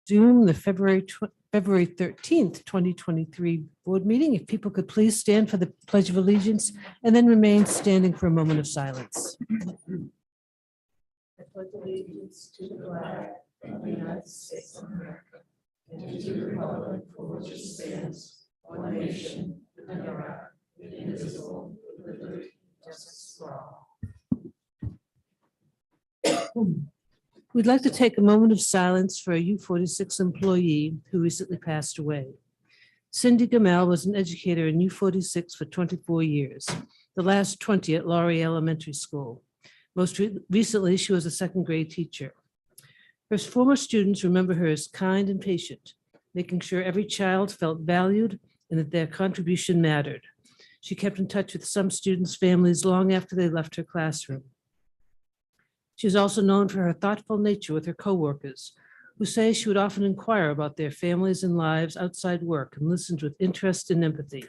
resume the February 13th, 2023 board meeting. If people could please stand for the Pledge of Allegiance and then remain standing for a moment of silence. I pledge allegiance to the flag of the United States of America and to the republic for which it stands, one nation, under God, indivisible, with liberty and justice for all. We'd like to take a moment of silence for a U46 employee who recently passed away. Cindy Gamel was an educator in U46 for 24 years, the last 20 at Laurie Elementary School. Most recently, she was a second grade teacher. Her former students remember her as kind and patient, making sure every child felt valued and that their contribution mattered. She kept in touch with some students' families long after they left her classroom. She is also known for her thoughtful nature with her coworkers, who say she would often inquire about their families and lives outside work and listened with interest and empathy.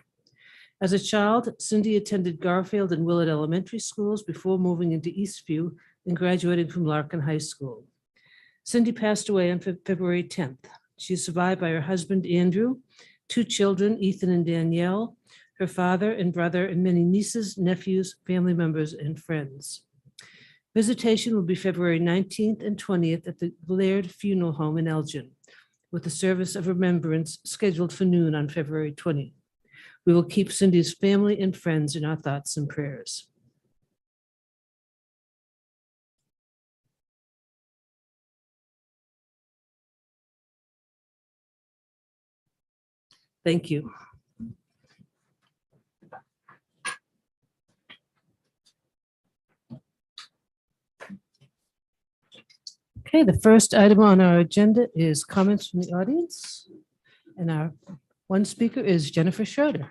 As a child, Cindy attended Garfield and Willard Elementary Schools before moving into Eastview and graduating from Larkin High School. Cindy passed away on February 10th. She is survived by her husband, Andrew, 2 children, Ethan and Danielle, her father and brother, and many nieces, nephews, family members, and friends. Visitation will be February 19th and 20th at the Laird Funeral Home in Elgin, with a service of remembrance scheduled for noon on February 20th. We will keep Cindy's family and friends in our thoughts and prayers. Thank you. Okay, the first item on our agenda is comments from the audience. And our one speaker is Jennifer Schroeder.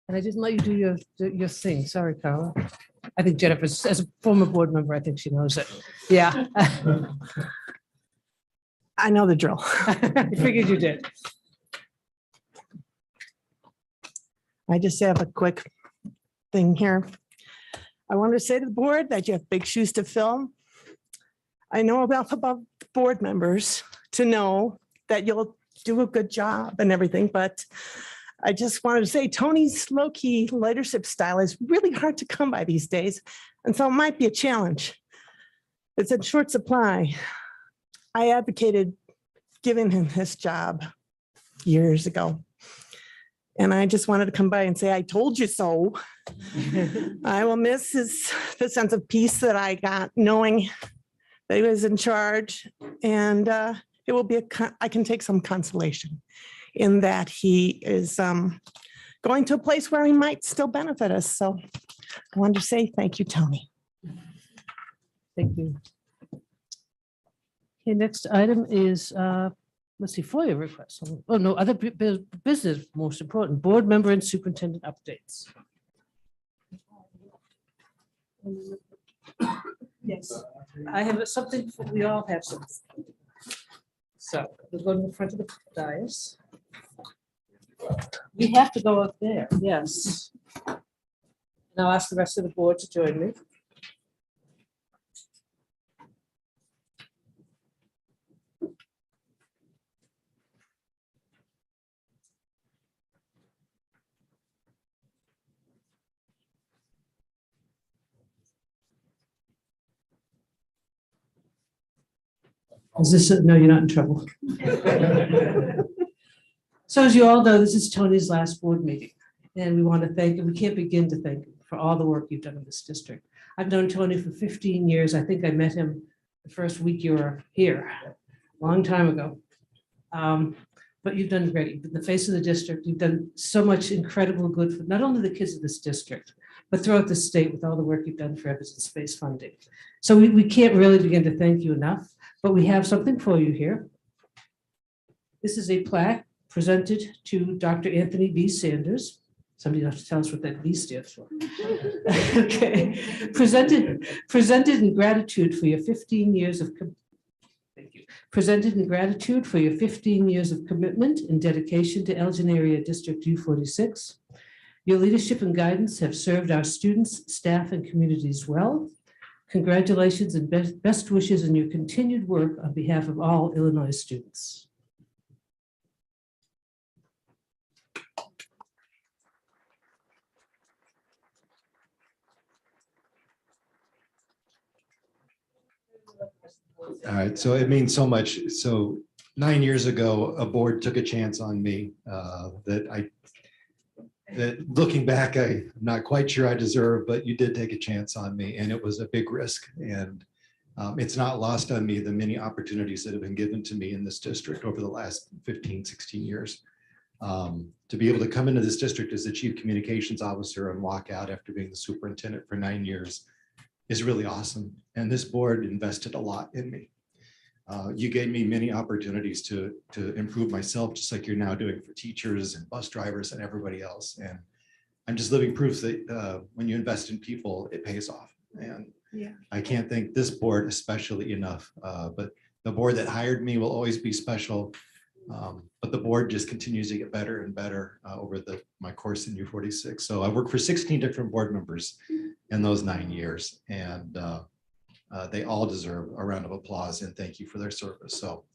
And I didn't let you do your thing. Sorry, Carla. I think Jennifer, as a former board member, I think she knows it. Yeah. I know the drill. I figured you did. I just have a quick thing here. I want to say to the board that you have big shoes to fill. I know about board members to know that you'll do a good job and everything, but I just wanted to say Tony's low-key leadership style is really hard to come by these days. And so it might be a challenge. It's in short supply. I advocated giving him his job years ago. And I just wanted to come by and say, I told you so. I will miss the sense of peace that I got knowing that he was in charge. And it will be, I can take some consolation in that he is going to a place where he might still benefit us. So I wanted to say thank you, Tony. Thank you. Okay, next item is, let's see, FOIA requests. Oh, no, other business, most important, board member and superintendent updates. Yes, I have something, we all have something. So we'll go to the front of the dais. We have to go up there, yes. And I'll ask the rest of the board to join me. Is this, no, you're not in trouble. So as you all know, this is Tony's last board meeting. And we want to thank him. We can't begin to thank him for all the work you've done in this district. I've known Tony for 15 years. I think I met him the first week you were here, a long time ago. But you've done great. You've been the face of the district. You've done so much incredible good for not only the kids of this district, but throughout the state with all the work you've done for evidence space funding. So we can't really begin to thank you enough, but we have something for you here. This is a plaque presented to Dr. Anthony B. Sanders. Somebody has to tell us what that B stands for. Okay, presented in gratitude for your 15 years of thank you. Presented in gratitude for your 15 years of commitment and dedication to Elgin Area District U46. Your leadership and guidance have served our students, staff, and communities well. Congratulations and best wishes in your continued work on behalf of all Illinois students. All right, so it means so much. So 9 years ago, a board took a chance on me that looking back, I'm not quite sure I deserve, but you did take a chance on me and it was a big risk. And it's not lost on me the many opportunities that have been given to me in this district over the last 15, 16 years. To be able to come into this district as the chief communications officer and walk out after being the superintendent for 9 years is really awesome. And this board invested a lot in me. You gave me many opportunities to improve myself, just like you're now doing for teachers and bus drivers and everybody else. And I'm just living proof that when you invest in people, it pays off. And Yeah. I can't thank this board especially enough, but the board that hired me will always be special. But the board just continues to get better and better over my course in U46. So I worked for 16 different board members in those 9 years, and they all deserve a round of applause and thank you for their service. So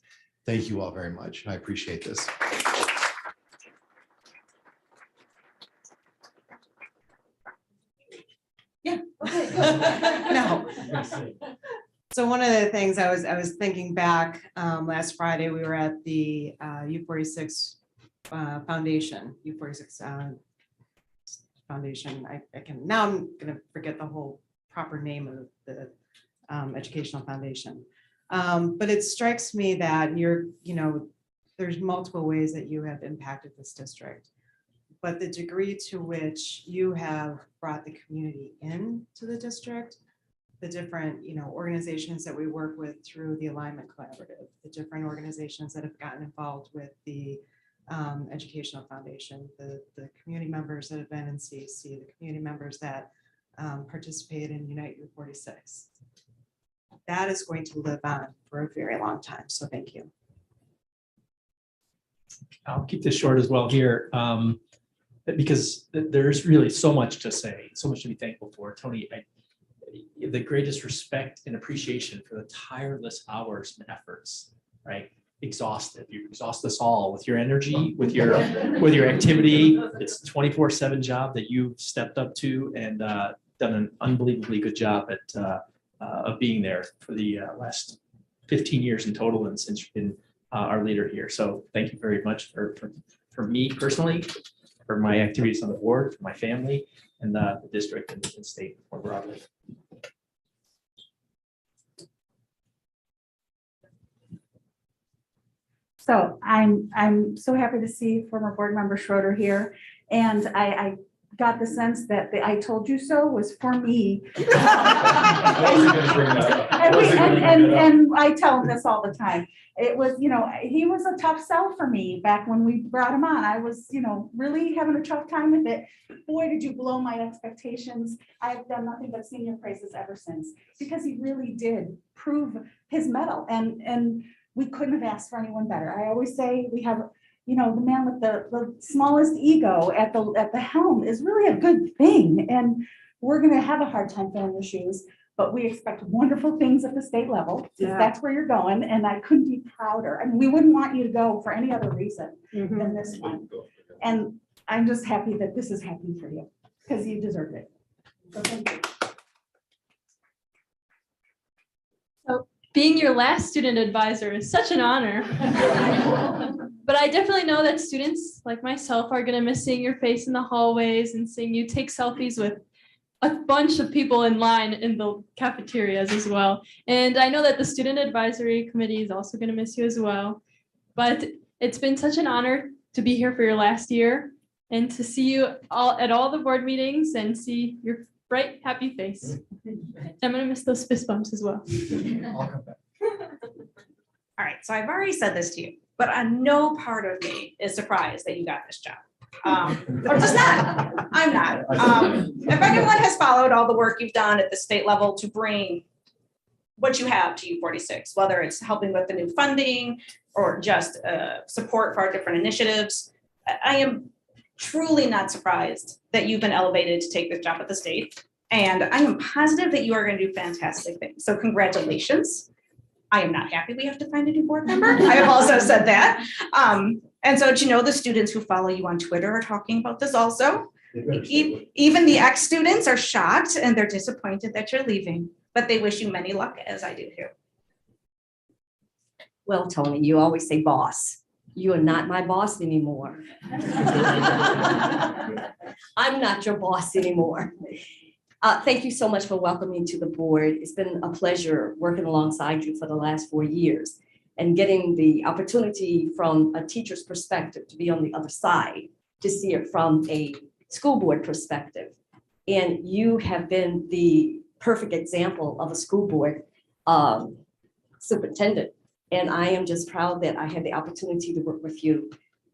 thank you all very much. I appreciate this. Yeah. Okay. No. So one of the things I was thinking back last Friday, we were at the U46 Foundation, U46 Foundation. I can now I'm going to forget the whole proper name of the educational foundation. But it strikes me that there's multiple ways that you have impacted this district. But the degree to which you have brought the community into the district, the different organizations that we work with through the Alignment Collaborative, the different organizations that have gotten involved with the Educational Foundation, the community members that have been in CAC, the community members that participate in Unite U46. That is going to live on for a very long time. So thank you. I'll keep this short as well here, because there's really so much to say, so much to be thankful for. Tony, the greatest respect and appreciation for the tireless hours and efforts, right? Exhausted. You exhaust us all with your energy, with your activity. It's a 24/7 job that you've stepped up to and done an unbelievably good job at of being there for the last 15 years in total, and since you've been our leader here. So thank you very much for me personally, for my activities on the board, for my family, and the district and state more broadly. So I'm so happy to see former board member Schroeder here, and I got the sense that the "I told you so" was for me. And I tell him this all the time. It was, he was a tough sell for me back when we brought him on. I was, really having a tough time with it. Boy, did you blow my expectations. I've done nothing but senior praises ever since, because he really did prove his mettle, and we couldn't have asked for anyone better. I always say we have, the man with the smallest ego at the helm is really a good thing. And we're going to have a hard time filling the shoes, but we expect wonderful things at the state level. Yeah. That's where you're going. And I couldn't be prouder. I mean, we wouldn't want you to go for any other reason than this one. And I'm just happy that this is happening for you, because you deserve it. So thank you. Being your last student advisor is such an honor. But I definitely know that students like myself are going to miss seeing your face in the hallways and seeing you take selfies with a bunch of people in line in the cafeterias as well. And I know that the student advisory committee is also going to miss you as well. But it's been such an honor to be here for your last year and to see you all at all the board meetings and see your bright, happy face. I'm going to miss those fist bumps as well. I'll come back. All right, so I've already said this to you, but no part of me is surprised that you got this job. Or just not. I'm not. If anyone has followed all the work you've done at the state level to bring what you have to U46, whether it's helping with the new funding or just support for our different initiatives, I am truly not surprised that you've been elevated to take this job at the state. And I am positive that you are going to do fantastic things. So congratulations. I am not happy we have to find a new board member. I have also said that. And so, you know, the students who follow you on Twitter are talking about this also. Even the ex-students are shocked and they're disappointed that you're leaving, but they wish you many luck, as I do too. Well, Tony, you always say boss. You are not my boss anymore. I'm not your boss anymore. Thank you so much for welcoming me to the board. It's been a pleasure working alongside you for the last 4 years and getting the opportunity from a teacher's perspective to be on the other side, to see it from a school board perspective. And you have been the perfect example of a school board superintendent. And I am just proud that I had the opportunity to work with you.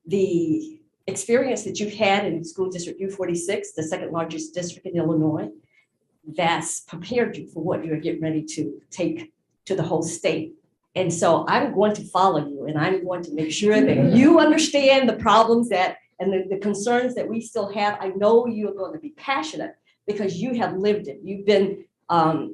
The experience that you've had in school district U46, the second largest district in Illinois, that's prepared you for what you're getting ready to take to the whole state. And so I'm going to follow you, and I'm going to make sure that you understand the problems that and the concerns that we still have. I know you're going to be passionate because you have lived it. You've been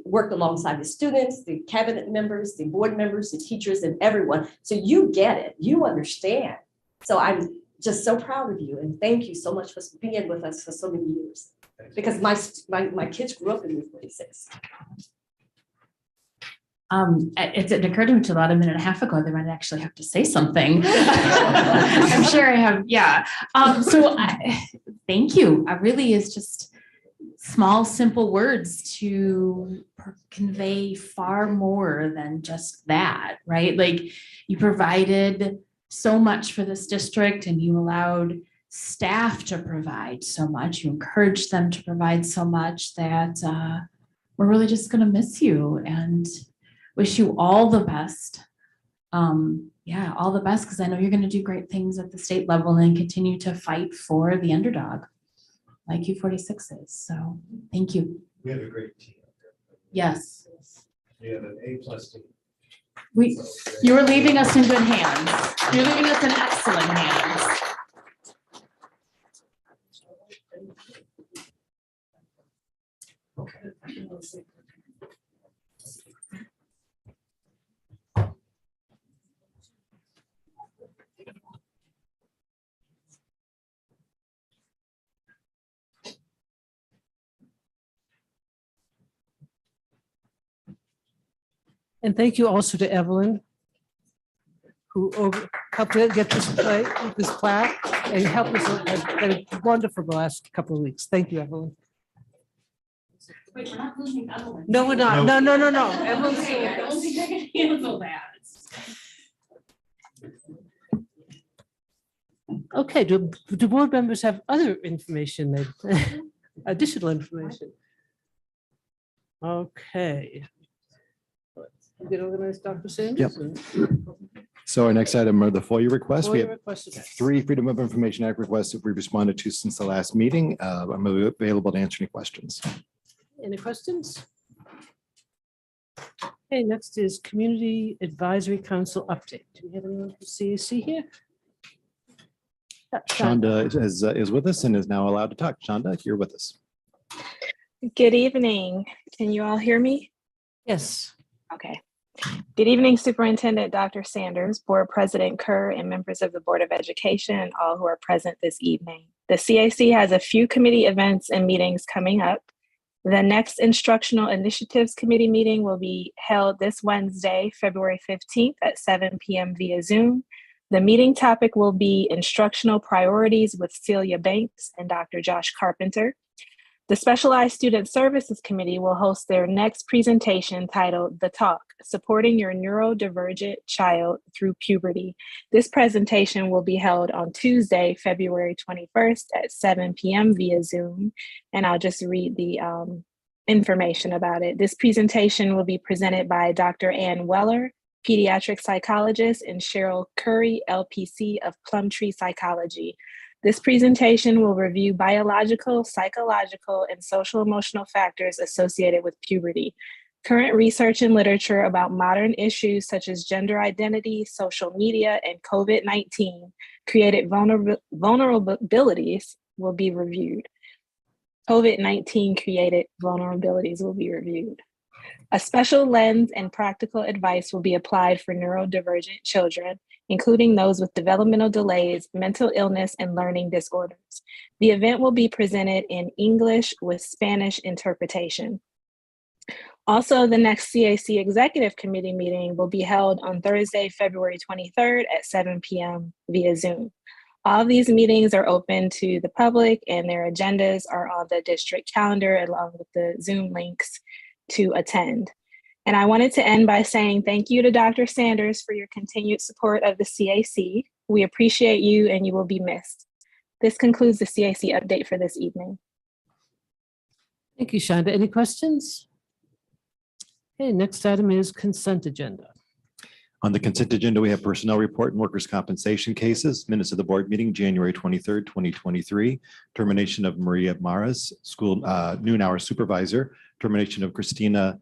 worked alongside the students, the cabinet members, the board members, the teachers, and everyone. So you get it, you understand. So I'm just so proud of you, and thank you so much for being with us for so many years. Because my kids grew up in U46. It occurred to me about a minute and a half ago that I might actually have to say something. I'm sure I have, yeah. Thank you. I really is just small, simple words to convey far more than just that, right? Like, you provided so much for this district and you allowed staff to provide so much. You encouraged them to provide so much that we're really just going to miss you and wish you all the best. Yeah, all the best, because I know you're going to do great things at the state level and continue to fight for the underdog like U46 is. So thank you. We have a great team. Yes. We have an A+ team. You're leaving us in good hands. You're leaving us in excellent hands. And thank you also to Evelyn, who helped get this plaque and helped us get it wonderful the last couple of weeks. Thank you, Evelyn. Wait, we're not losing Evelyn. No, we're not. No. Evelyn's Okay, I don't think I can handle that. okay. Do board members have other information, additional information? Okay. Get organized, Dr. Sanders? Yep. So our next item are the FOIA requests. We FOIA have requests. 3 Freedom of Information Act requests that we responded to since the last meeting. I'm available to answer any questions. Any questions? Okay, next is Community Advisory Council update. Do we have anyone from CAC here? Shonda is with us and is now allowed to talk. Shonda, you're with us. Good evening. Can you all hear me? Yes. Okay. Good evening, Superintendent Dr. Sanders, Board President Kerr, and members of the Board of Education, and all who are present this evening. The CAC has a few committee events and meetings coming up. The next Instructional Initiatives Committee meeting will be held this Wednesday, February 15th at 7 p.m. via Zoom. The meeting topic will be Instructional Priorities with Celia Banks and Dr. Josh Carpenter. The Specialized Student Services Committee will host their next presentation titled The Talk, Supporting Your Neurodivergent Child Through Puberty. This presentation will be held on Tuesday, February 21st at 7 p.m. via Zoom. And I'll just read the information about it. This presentation will be presented by Dr. Ann Weller, pediatric psychologist, and Cheryl Curry, LPC of Plumtree Psychology. This presentation will review biological, psychological, and social emotional factors associated with puberty. Current research and literature about modern issues such as gender identity, social media, and COVID-19 created vulnerabilities will be reviewed. COVID-19 created vulnerabilities will be reviewed. A special lens and practical advice will be applied for neurodivergent children, including those with developmental delays, mental illness, and learning disorders. The event will be presented in English with Spanish interpretation. Also, the next CAC Executive Committee meeting will be held on Thursday, February 23rd at 7 p.m. via Zoom. All of these meetings are open to the public and their agendas are on the district calendar along with the Zoom links to attend. And I wanted to end by saying thank you to Dr. Sanders for your continued support of the CAC. We appreciate you and you will be missed. This concludes the CAC update for this evening. Thank you, Shonda. Any questions? Okay, next item is consent agenda. On the consent agenda, we have personnel report and workers' compensation cases, minutes of the board meeting, January 23rd, 2023, termination of Maria Maras, school noon hour supervisor, termination of Christina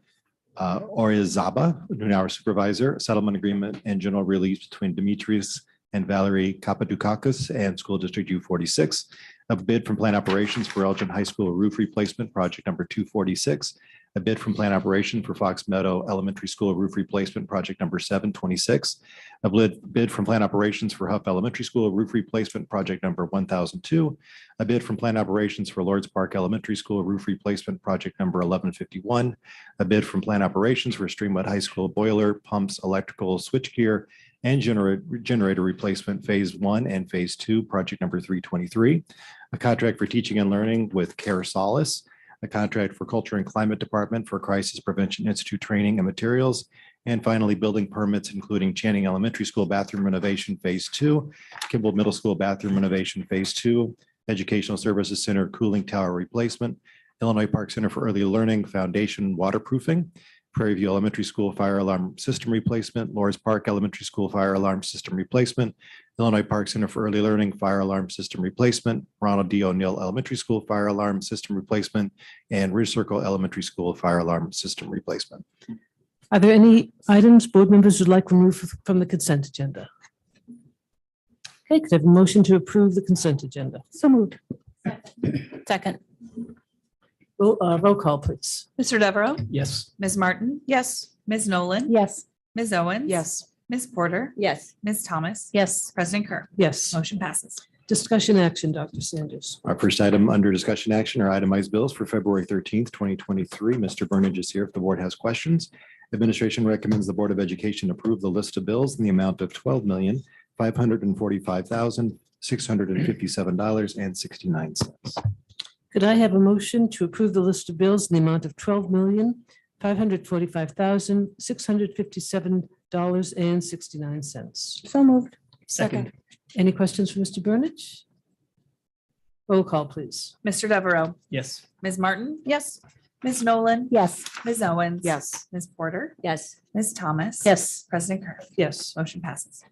Orizaba, noon hour supervisor, settlement agreement and general release between Demetrius and Valerie Kapadukakis and School District U46, a bid from Plant Operations for Elgin High School roof replacement project number 246, a bid from Plant Operation for Fox Meadow Elementary School roof replacement project number 726, a bid from Plant Operations for Huff Elementary School roof replacement project number 1002, a bid from Plant Operations for Lords Park Elementary School roof replacement project number 1151, a bid from Plant Operations for Streamwood High School boiler, pumps, electrical, switchgear, and generator replacement phase 1 and phase 2, project number 323, a contract for teaching and learning with Care Solace, a contract for Culture and Climate Department for Crisis Prevention Institute training and materials, and finally, building permits, including Channing Elementary School bathroom renovation phase 2, Kimball Middle School bathroom renovation phase 2, Educational Services Center cooling tower replacement, Illinois Park Center for Early Learning foundation waterproofing, Prairie View Elementary School fire alarm system replacement, Lawrence Park Elementary School fire alarm system replacement, Illinois Park Center for Early Learning fire alarm system replacement, Ronald D. O'Neill Elementary School fire alarm system replacement, and Ridge Circle Elementary School fire alarm system replacement. Are there any items board members would like removed from the consent agenda? Okay, could I have a motion to approve the consent agenda? So moved. Second. Roll call, please. Mr. Devereaux? Yes. Ms. Martin? Yes. Ms. Nolan? Yes. Ms. Owens? Yes. Ms. Porter? Yes. Ms. Thomas? Yes. President Kerr? Yes. Motion passes. Discussion action, Dr. Sanders. Our first item under discussion action are itemized bills for February 13th, 2023. Mr. Burnage is here if the board has questions. Administration recommends the Board of Education approve the list of bills in the amount of $12,545,657.69. Could I have a motion to approve the list of bills in the amount of $12,545,657.69? So moved. Second. Any questions for Mr. Burnage? Roll call, please. Mr. Devereaux? Yes. Ms. Martin? Yes. Ms. Nolan? Yes. Ms. Owens? Yes. Ms. Porter? Yes. Ms. Thomas? Yes. President Kerr? Yes. Motion passes.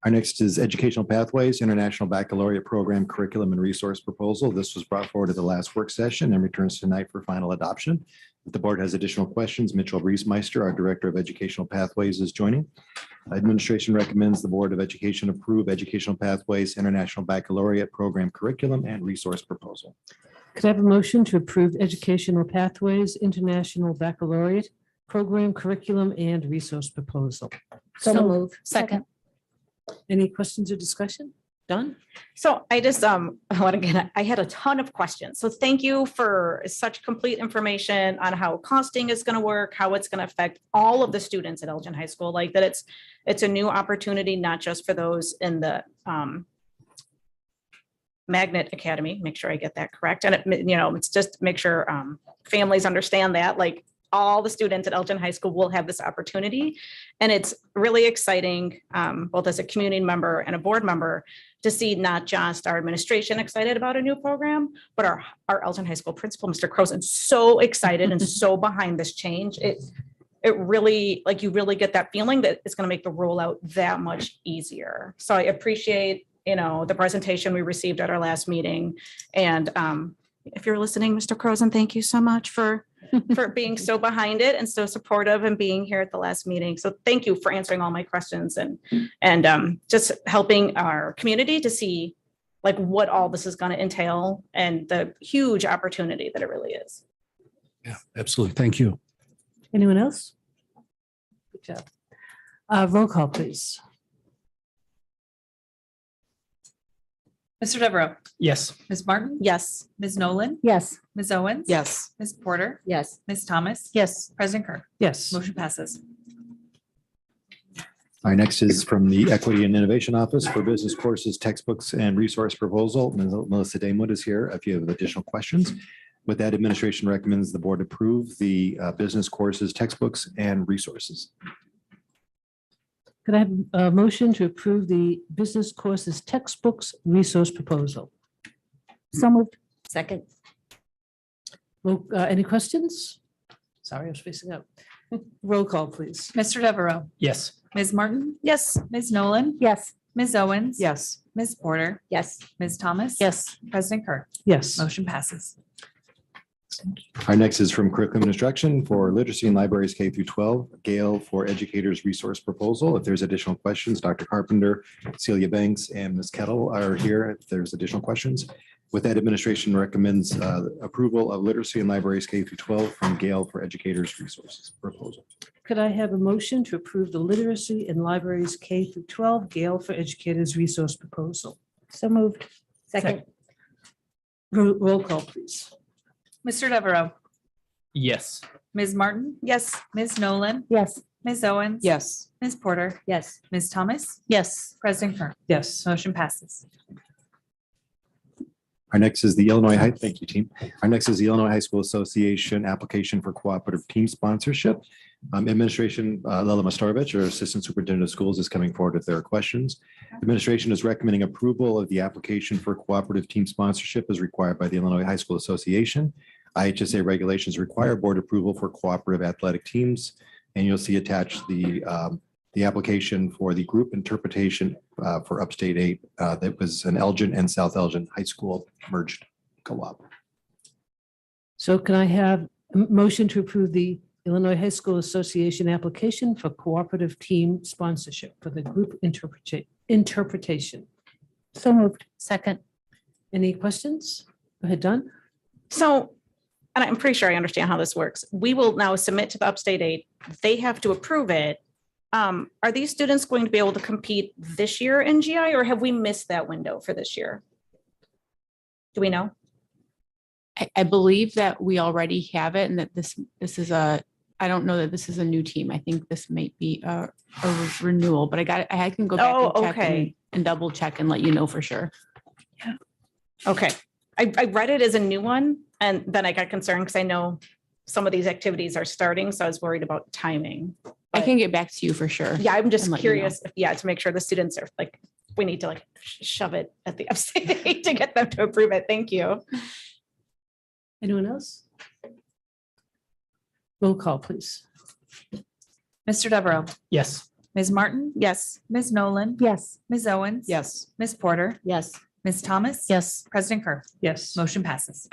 Our next is Educational Pathways International Baccalaureate Program Curriculum and Resource Proposal. This was brought forward at the last work session and returns tonight for final adoption. If the board has additional questions, Mitchell Reesmeister, our Director of Educational Pathways, is joining. Administration recommends the Board of Education approve Educational Pathways International Baccalaureate Program Curriculum and Resource Proposal. Could I have a motion to approve Educational Pathways International Baccalaureate Program Curriculum and Resource Proposal? So moved. Second. Any questions or discussion? Done? So I just, I had a ton of questions. So thank you for such complete information on how costing is going to work, how it's going to affect all of the students at Elgin High School, like that it's a new opportunity, not just for those in the Magnet Academy, make sure I get that correct. And it's just make sure families understand that, like, all the students at Elgin High School will have this opportunity. And it's really exciting, both as a community member and a board member, to see not just our administration excited about a new program, but our Elgin High School principal, Mr. Croson, so excited and so behind this change. It really, like, you really get that feeling that it's going to make the rollout that much easier. So I appreciate, the presentation we received at our last meeting. And if you're listening, Mr. Croson, thank you so much for being so behind it and so supportive and being here at the last meeting. So thank you for answering all my questions and just helping our community to see like what all this is going to entail and the huge opportunity that it really is. Yeah, absolutely. Thank you. Anyone else? Good job. Roll call, please. Mr. Devereaux, Yes. Ms. Martin, Yes. Ms. Nolan, Yes. Ms. Owens. Yes. Ms. Porter, Yes. Ms. Thomas, Yes. President Kerr. Yes. Motion passes. Our next is from the Equity and Innovation Office for Business Courses, Textbooks, and Resource Proposal. Melissa Damewood is here if you have additional questions. With that, administration recommends the board approve the business courses, textbooks, and resources. Could I have a motion to approve the business courses textbooks resource proposal? So moved. Second. Any questions? Sorry, I was facing up. Roll call, please. Mr. Devereaux, Yes. Ms. Martin, Yes. Ms. Nolan, Yes. Ms. Owens. Yes. Ms. Porter, Yes. Ms. Thomas. Yes. President Kerr. Yes. Motion passes. Our next is from Curriculum and Instruction for Literacy and Libraries K through 12, Gale for Educators Resource Proposal. If there's additional questions, Dr. Carpenter, Celia Banks, and Ms. Kettle are here if there's additional questions. With that, administration recommends approval of Literacy and Libraries K through 12 from Gale for Educators Resources Proposal. Could I have a motion to approve the literacy and libraries K through 12 Gale for Educators resource proposal? So moved. Second. Roll call, please. Mr. Devereaux, Yes. Ms. Martin, Yes. Ms. Nolan, Yes. Ms. Owens. Yes. Ms. Porter, Yes. Ms. Thomas, Yes. President Kerr. Yes. Motion passes. Our next is the Illinois High, thank you, team. Our next is the Illinois High School Association application for cooperative team sponsorship. Administration, Lela Mastarovich, our Assistant Superintendent of Schools, is coming forward if there are questions. Administration is recommending approval of the application for cooperative team sponsorship as required by the Illinois High School Association. IHSA regulations require board approval for cooperative athletic teams, and you'll see attached the application for the group interpretation for Upstate 8. That was an Elgin and South Elgin High School merged co-op. So can I have a motion to approve the Illinois High School Association application for cooperative team sponsorship for the group interpretation? So moved. Second. Any questions? Go ahead, Don. So, and I'm pretty sure I understand how this works. We will now submit to the Upstate 8. They have to approve it. Are these students going to be able to compete this year in GI, or have we missed that window for this year? Do we know? I believe that we already have it and that this is I don't know that this is a new team. I think this might be a renewal, but I can go back Oh, and check okay. and double check and let you know for sure. Okay. I read it as a new one, and then I got concerned because I know some of these activities are starting, so I was worried about timing. I can get back to you for sure. Yeah, I'm just and let you know. curious, to make sure the students are like, we need to like shove it at the Upstate 8 to get them to approve it. Thank you. Anyone else? Roll call, please. Mr. Devereaux, Yes. Ms. Martin, Yes. Ms. Nolan, Yes. Ms. Owens. Yes. Ms. Porter, Yes. Ms. Thomas. Yes. President Kerr. Yes. Motion passes.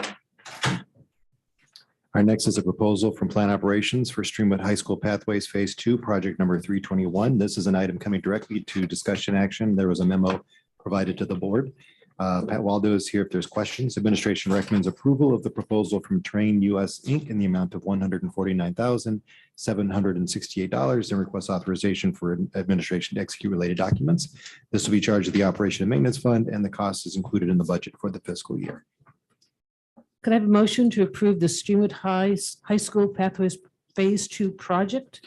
Our next is a proposal from Plan Operations for Streamwood High School Pathways Phase 2, project number 321. This is an item coming directly to discussion action. There was a memo provided to the board. Pat Waldo is here if there's questions. Administration recommends approval of the proposal from Train US Inc. in the amount of $149,768 and requests authorization for administration to execute related documents. This will be charged to the Operation and Maintenance Fund, and the cost is included in the budget for the fiscal year. Could I have a motion to approve the Streamwood High School Pathways Phase 2 project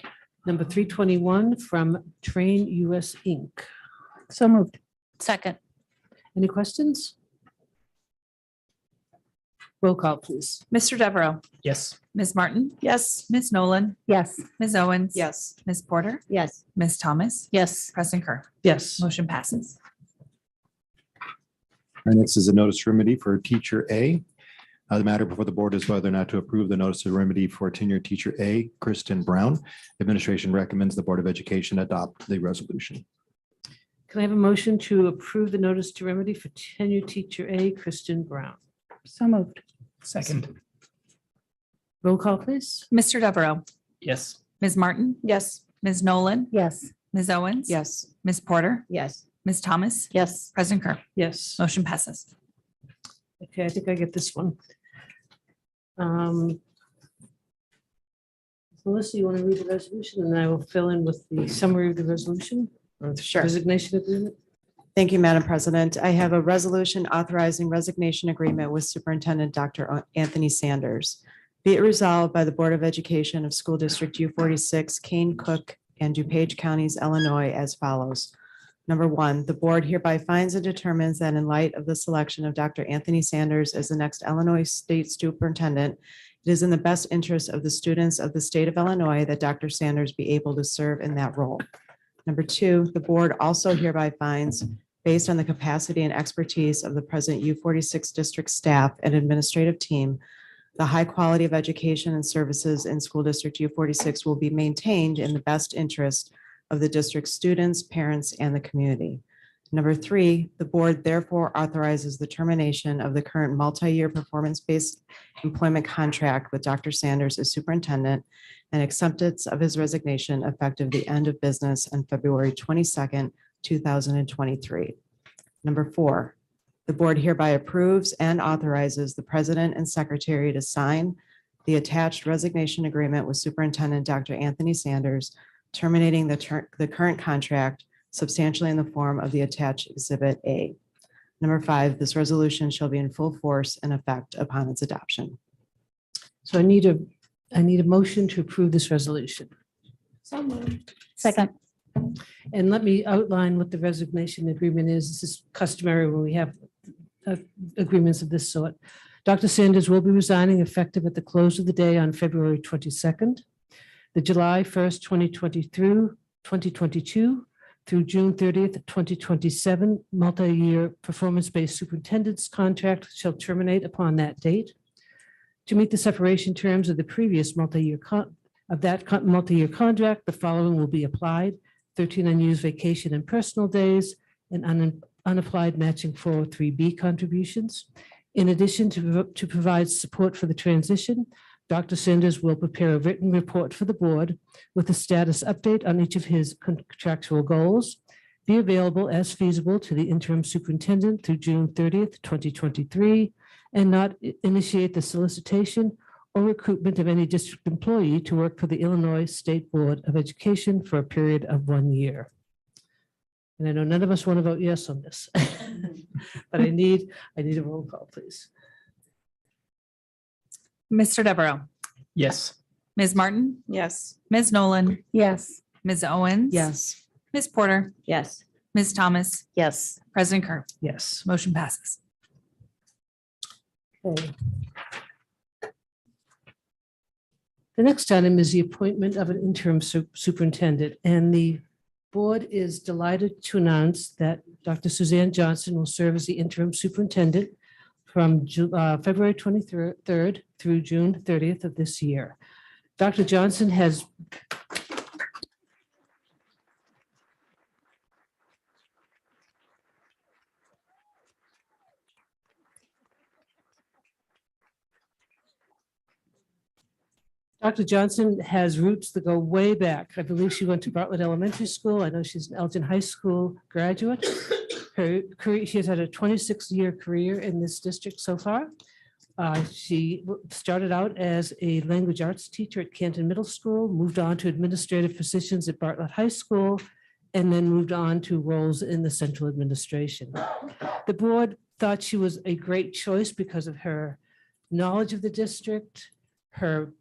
number 321 from Train US Inc.? So moved. Second. Any questions? Roll call, please. Mr. Devereaux, Yes. Ms. Martin, Yes. Ms. Nolan, Yes. Ms. Owens. Yes. Ms. Porter, Yes. Ms. Thomas, Yes. President Kerr. Yes. Motion passes. Our next is a notice of remedy for teacher A. The matter before the board is whether or not to approve the notice of remedy for tenured teacher A, Kristen Brown. Administration recommends the Board of Education adopt the resolution. Can I have a motion to approve the notice to remedy for tenured teacher A, Kristen Brown? So moved. Second. Roll call, please. Mr. Devereaux, Yes. Ms. Martin, Yes. Ms. Nolan, Yes. Ms. Owens. Yes. Ms. Porter, Yes. Ms. Thomas? Yes. President Kerr? Yes. Motion passes. Okay, I think I get this one. Melissa, you want to read the resolution and I will fill in with the summary of the resolution? Or the Sure. Resignation agreement? Thank you, Madam President. I have a resolution authorizing resignation agreement with Superintendent Dr. Anthony Sanders. Be it resolved by the Board of Education of School District U46, Kane, Cook, and DuPage Counties, Illinois as follows. Number one, the board hereby finds and determines that in light of the selection of Dr. Anthony Sanders as the next Illinois State Superintendent, it is in the best interest of the students of the state of Illinois that Dr. Sanders be able to serve in that role. Number two, the board also hereby finds, based on the capacity and expertise of the present U46 district staff and administrative team, the high quality of education and services in School District U46 will be maintained in the best interest of the district's students, parents, and the community. Number three, the board therefore authorizes the termination of the current multi-year performance-based employment contract with Dr. Sanders as superintendent and acceptance of his resignation effective the end of business on February 22nd, 2023. Number four, the board hereby approves and authorizes the president and secretary to sign the attached resignation agreement with Superintendent Dr. Anthony Sanders, terminating the current contract substantially in the form of the attached Exhibit A. Number five, this resolution shall be in full force and effect upon its adoption. So I need a motion to approve this resolution. So moved. Second. And let me outline what the resignation agreement is. This is customary when we have agreements of this sort. Dr. Sanders will be resigning effective at the close of the day on February 22nd. The July 1st, 2022 through June 30th, 2027 multi-year performance-based superintendent's contract shall terminate upon that date. To meet the separation terms of the previous multi-year contract, the following will be applied: 13 unused vacation and personal days and unapplied matching 403B contributions. In addition to provide support for the transition, Dr. Sanders will prepare a written report for the board with a status update on each of his contractual goals, be available as feasible to the interim superintendent through June 30th, 2023, and not initiate the solicitation or recruitment of any district employee to work for the Illinois State Board of Education for a period of 1 year. And I know none of us want to vote yes on this, but I need a roll call, please. Mr. Devereaux? Yes. Ms. Martin? Yes. Ms. Nolan? Yes. Ms. Owens? Yes. Ms. Porter? Yes. Ms. Thomas? Yes. President Kerr? Yes. Motion passes. Okay. The next item is the appointment of an interim superintendent, and the board is delighted to announce that Dr. Suzanne Johnson will serve as the interim superintendent from February 23rd through June 30th of this year. Dr. Johnson has roots that go way back. I believe she went to Bartlett Elementary School. I know she's an Elgin High School graduate. Her career, she has had a 26-year career in this district so far. She started out as a language arts teacher at Canton Middle School, moved on to administrative positions at Bartlett High School, and then moved on to roles in the central administration. The board thought she was a great choice because of her knowledge of the district, her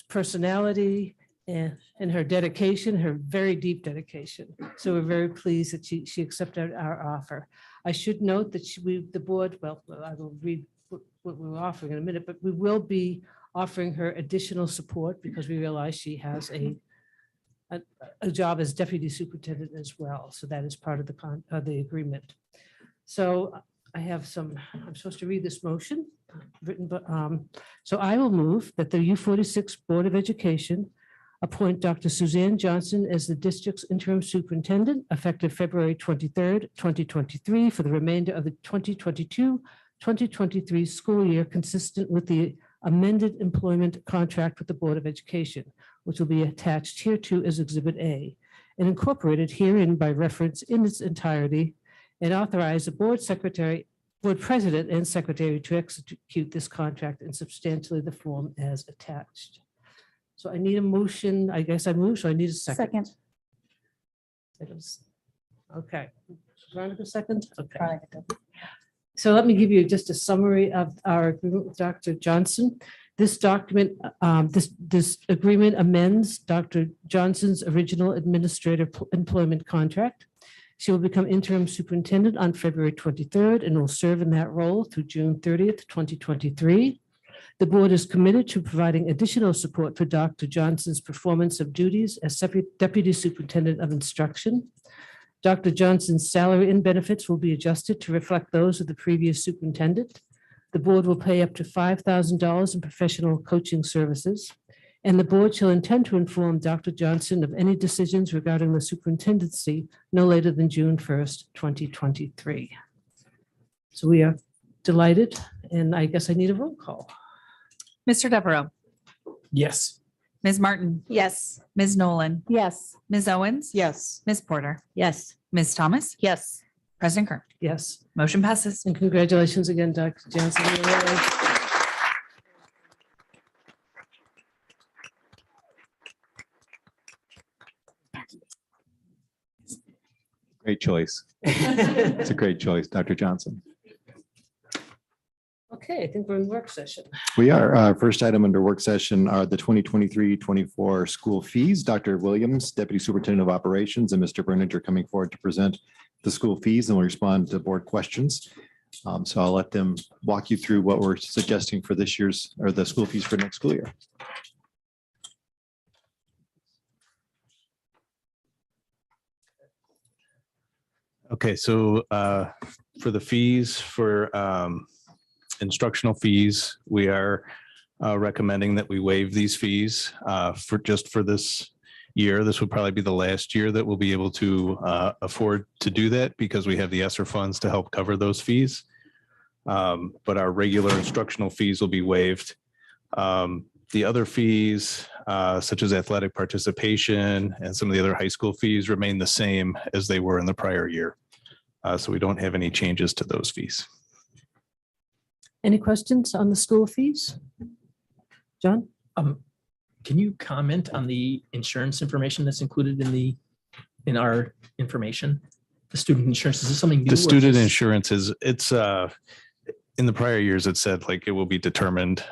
personality, and her dedication, her very deep dedication. So we're very pleased that she accepted our offer. I should note that the board, well, I will read what we're offering in a minute, but we will be offering her additional support because we realize she has a job as deputy superintendent as well. So that is part of the agreement. So I'm supposed to read this motion written, but so I will move that the U46 Board of Education appoint Dr. Suzanne Johnson as the district's interim superintendent effective February 23rd, 2023 for the remainder of the 2022-2023 school year, consistent with the amended employment contract with the Board of Education, which will be attached hereto as Exhibit A, and incorporated herein by reference in its entirety, and authorize the board secretary, board president and secretary to execute this contract in substantially the form as attached. So I need a motion. I guess I move, so I need a second. Okay. Veronica, second? Okay. So let me give you just a summary of our agreement with Dr. Johnson. This document, this agreement amends Dr. Johnson's original administrative employment contract. She will become interim superintendent on February 23rd and will serve in that role through June 30th, 2023. The board is committed to providing additional support for Dr. Johnson's performance of duties as Deputy Superintendent of Instruction. Dr. Johnson's salary and benefits will be adjusted to reflect those of the previous superintendent. The board will pay up to $5,000 in professional coaching services, and the board shall intend to inform Dr. Johnson of any decisions regarding the superintendency no later than June 1st, 2023. So we are delighted, and I guess I need a roll call. Mr. Devereaux, Yes. Ms. Martin, Yes. Ms. Nolan, Yes. Ms. Owens, Yes. Ms. Porter, Yes. Ms. Thomas, Yes. President Kerr. Yes, Motion passes. and congratulations again, Dr. Johnson. Great choice. It's a great choice, Dr. Johnson. Okay, I think we're in work session. We are, first item under work session are the 2023-24 school fees. Dr. Williams, Deputy Superintendent of Operations, and Mr. Burnage are coming forward to present the school fees and will respond to board questions. So I'll let them walk you through what we're suggesting for this year's, or the school fees for next school year. Okay, so for the fees for instructional fees, we are recommending that we waive these fees for this year. This would probably be the last year that we'll be able to afford to do that because we have the ESSER funds to help cover those fees. But our regular instructional fees will be waived. The other fees, such as athletic participation and some of the other high school fees, remain the same as they were in the prior year. So we don't have any changes to those fees. Any questions on the school fees? John? Can you comment on the insurance information that's included in our information? The student insurance, is this something new? The student insurance it's in the prior years, it said like it will be determined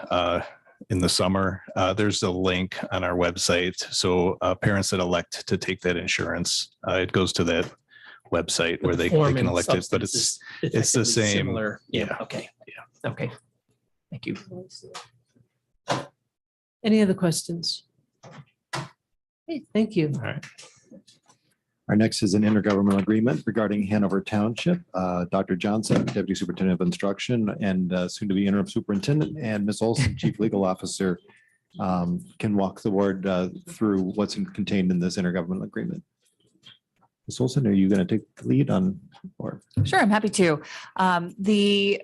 in the summer. There's a link on our website. So parents that elect to take that insurance, it goes to that website where they can elect it, but it's the effectively same. similar. Yeah. Okay. Yeah. Okay. Thank you. Any other questions? Hey, thank you. All right. Our next is an intergovernmental agreement regarding Hanover Township. Dr. Johnson, Deputy Superintendent of Instruction, and soon to be interim superintendent, and Ms. Olson, Chief Legal Officer, can walk the board through what's contained in this intergovernmental agreement. Ms. Olson, are you going to take the lead on? Or? Sure, I'm happy to. The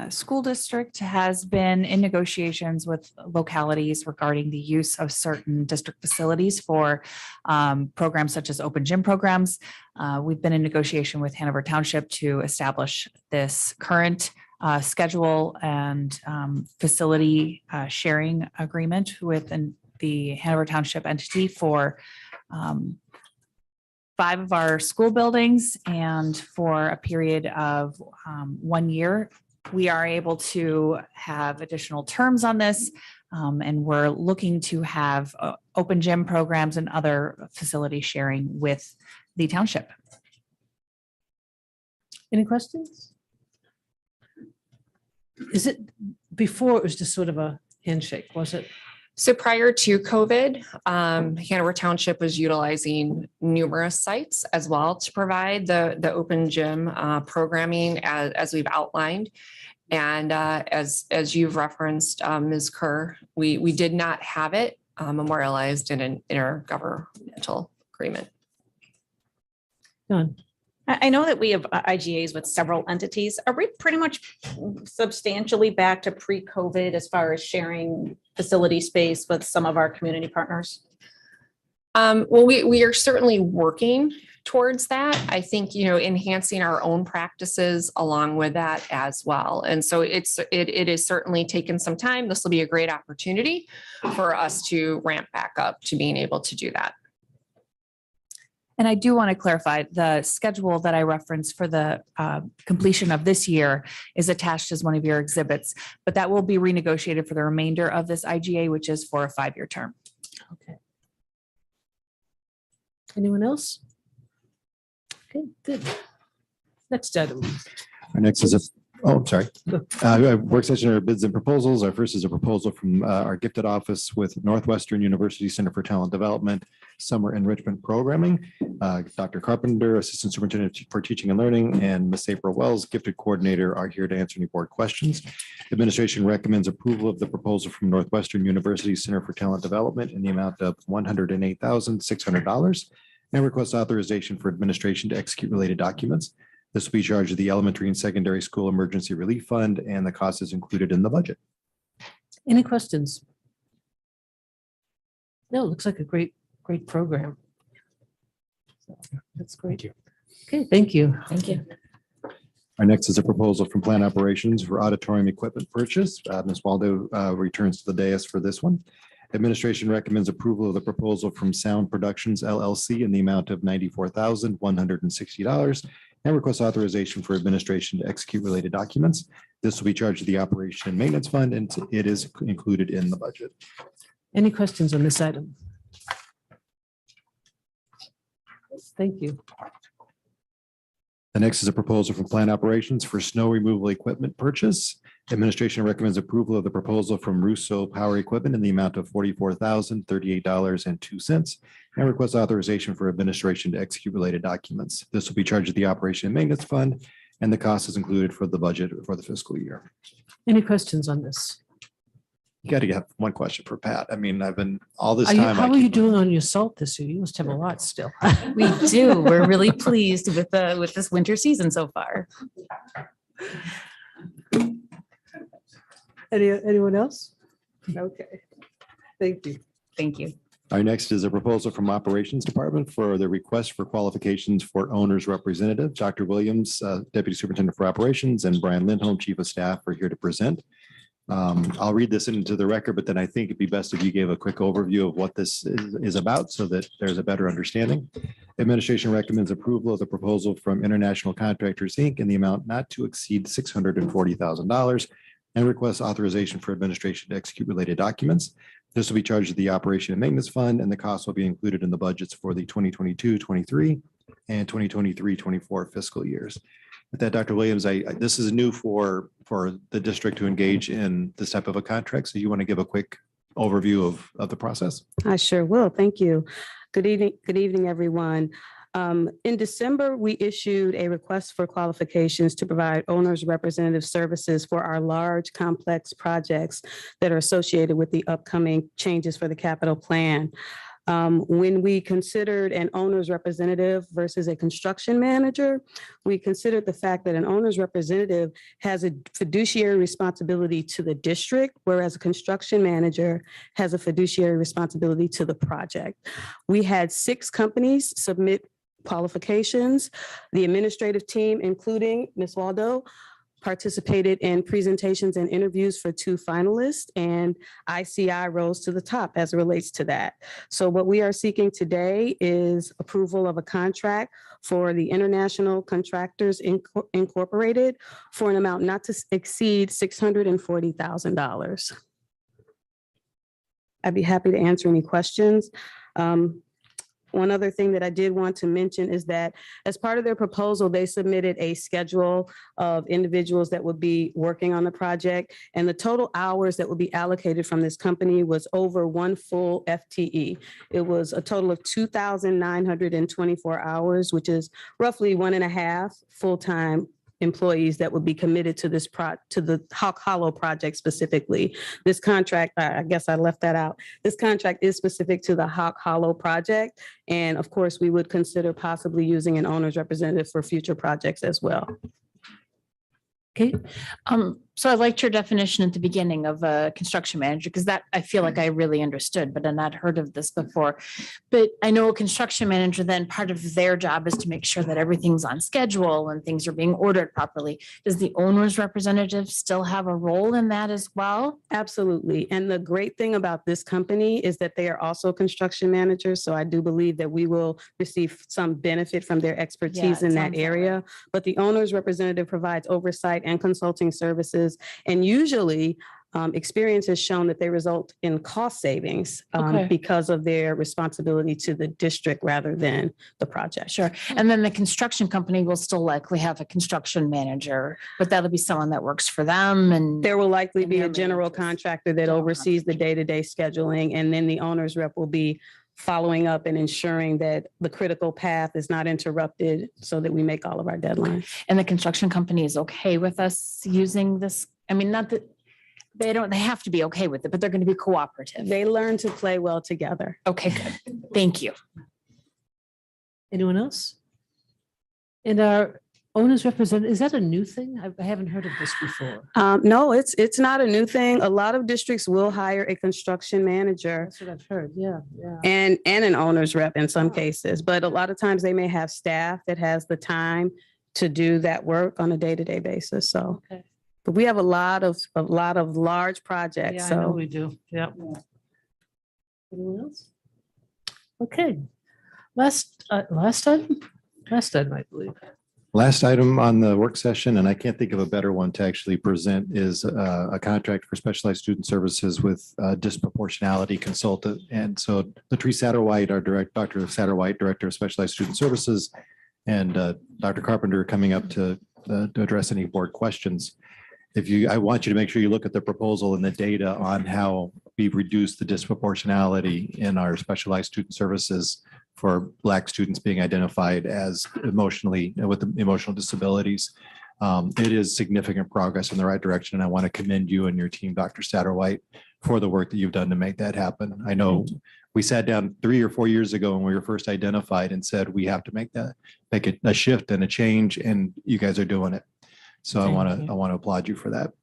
school district has been in negotiations with localities regarding the use of certain district facilities for programs such as open gym programs. We've been in negotiation with Hanover Township to establish this current schedule and facility sharing agreement with the Hanover Township entity for 5 of our school buildings, and for a period of 1 year. We are able to have additional terms on this, and we're looking to have open gym programs and other facility sharing with the township. Any questions? Is it, before it was just sort of a handshake, was it? So prior to COVID, Hanover Township was utilizing numerous sites as well to provide the open gym programming as we've outlined. And as you've referenced, Ms. Kerr, we did not have it memorialized in an intergovernmental agreement. Done. I know that we have IGAs with several entities. Are we pretty much substantially back to pre-COVID as far as sharing facility space with some of our community partners? Well, we are certainly working towards that. I think, enhancing our own practices along with that as well. And so it is certainly taken some time. This will be a great opportunity for us to ramp back up to being able to do that. And I do want to clarify, the schedule that I referenced for the completion of this year is attached as one of your exhibits, but that will be renegotiated for the remainder of this IGA, which is for a 5-year term. Okay. Anyone else? Okay, good. Next item. Our next is I'm sorry. Work session or bids and proposals. Our first is a proposal from our gifted office with Northwestern University Center for Talent Development, Summer Enrichment Programming. Dr. Carpenter, Assistant Superintendent for Teaching and Learning, and Ms. April Wells, Gifted Coordinator, are here to answer any board questions. Administration recommends approval of the proposal from Northwestern University Center for Talent Development in the amount of $108,600 and requests authorization for administration to execute related documents. This will be charged to the Elementary and Secondary School Emergency Relief Fund, and the cost is included in the budget. Any questions? No, it looks like a great program. So, that's great. Okay, thank you. Thank you. Our next is a proposal from Plant Operations for auditorium equipment purchase. Ms. Waldo returns to the dais for this one. Administration recommends approval of the proposal from Sound Productions LLC in the amount of $94,160 and requests authorization for administration to execute related documents. This will be charged to the Operation and Maintenance Fund, and it is included in the budget. Any questions on this item? Thank you. The next is a proposal from Plant Operations for snow removal equipment purchase. Administration recommends approval of the proposal from Russo Power Equipment in the amount of $44,038.02 and requests authorization for administration to execute related documents. This will be charged to the Operation and Maintenance Fund, and the cost is included for the budget for the fiscal year. Any questions on this? You got to have one question for Pat. I mean, I've been all this Are you, time. how are you doing on your salt this year? You must have a lot still. We do. We're really pleased with this winter season so far. Anyone else? Okay. Thank you. Thank you. Our next is a proposal from Operations Department for the request for qualifications for owner's representative. Dr. Williams, Deputy Superintendent for Operations, and Brian Lindholm, Chief of Staff, are here to present. I'll read this into the record, but then I think it'd be best if you gave a quick overview of what this is about so that there's a better understanding. Administration recommends approval of the proposal from International Contractors, Inc. in the amount not to exceed $640,000 and requests authorization for administration to execute related documents. This will be charged to the Operation and Maintenance Fund, and the cost will be included in the budgets for the 2022-23 and 2023-24 fiscal years. With that, Dr. Williams, this is new for the district to engage in this type of a contract. So you want to give a quick overview of the process? I sure will. Thank you. Good evening, everyone. In December, we issued a request for qualifications to provide owners representative services for our large complex projects that are associated with the upcoming changes for the capital plan. When we considered an owner's representative versus a construction manager, we considered the fact that an owner's representative has a fiduciary responsibility to the district, whereas a construction manager has a fiduciary responsibility to the project. We had 6 companies submit qualifications. The administrative team, including Ms. Waldo, participated in presentations and interviews for 2 finalists, and ICI rose to the top as it relates to that. So what we are seeking today is approval of a contract for the International Contractors Incorporated for an amount not to exceed $640,000. I'd be happy to answer any questions. One other thing that I did want to mention is that as part of their proposal, they submitted a schedule of individuals that would be working on the project, and the total hours that would be allocated from this company was over 1 full FTE. It was a total of 2,924 hours, which is roughly 1.5 full-time employees that would be committed to this to the Hawk Hollow project specifically. This contract, I guess I left that out. This contract is specific to the Hawk Hollow project. And of course, we would consider possibly using an owner's representative for future projects as well. Okay. So I liked your definition at the beginning of a construction manager, because that I feel like I really understood, but I'd not heard of this before. But I know a construction manager, then part of their job is to make sure that everything's on schedule and things are being ordered properly. Does the owner's representative still have a role in that as well? Absolutely. And the great thing about this company is that they are also construction managers. So I do believe that we will receive some benefit from their expertise it in that sounds that way. area. But the owner's representative provides oversight and consulting services. And usually, experience has shown that they result in cost savings Okay. because of their responsibility to the district rather than the project. Sure. And then the construction company will still likely have a construction manager, but that'll be someone that works for them and. There will likely be their a general managers. contractor that oversees the day-to-day scheduling, and then the owner's rep will be following up and ensuring that the critical path is not interrupted so that we make all of our deadlines. And the construction company is okay with us using this? I mean, not that they have to be okay with it, but they're going to be cooperative. They learn to play well together. Okay, good. Thank you. Anyone else? And our owners represent, is that a new thing? I haven't heard of this before. No, it's not a new thing. A lot of districts will hire a construction manager That's what I've heard. Yeah, yeah. and an owner's rep in some cases, but a lot of times they may have staff that has the time to do that work on a day-to-day basis. So, Okay. but we have a lot of large projects. Yeah, I know So we do. Yeah. Anyone else? Okay. Last item, I believe. Last item on the work session, and I can't think of a better one to actually present, is a contract for specialized student services with disproportionality consultant. And so Latrice Satterwhite, Dr. Satterwhite, Director of Specialized Student Services, and Dr. Carpenter coming up to address any board questions. I want you to make sure you look at the proposal and the data on how we've reduced the disproportionality in our specialized student services for Black students being identified as with emotional disabilities. It is significant progress in the right direction. And I want to commend you and your team, Dr. Satterwhite, for the work that you've done to make that happen. I know we sat down 3 or 4 years ago when we were first identified and said, we have to make it a shift and a change, and you guys are doing it. So I want to applaud you for that.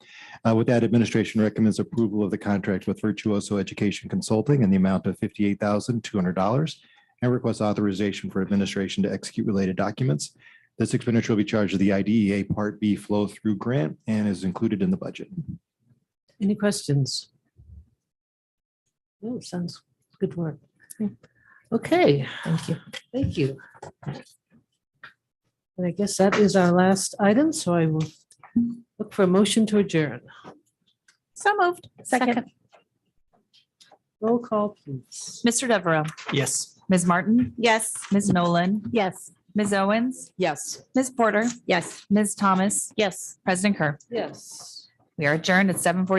With that, administration recommends approval of the contract with Virtuoso Education Consulting in the amount of $58,200 and requests authorization for administration to execute related documents. This expenditure will be charged to the IDEA Part B flow through grant and is included in the budget. Any questions? Oh, sounds good work. Okay. Thank you. Thank you. And I guess that is our last item, so I will look for a motion to adjourn. So moved. Second. Roll call, please. Mr. Devereaux, Yes. Ms. Martin, Yes. Ms. Nolan, Yes. Ms. Owens, Yes. Ms. Porter, Yes. Ms. Thomas, Yes. President Kerr. Yes. We are adjourned at 7:42.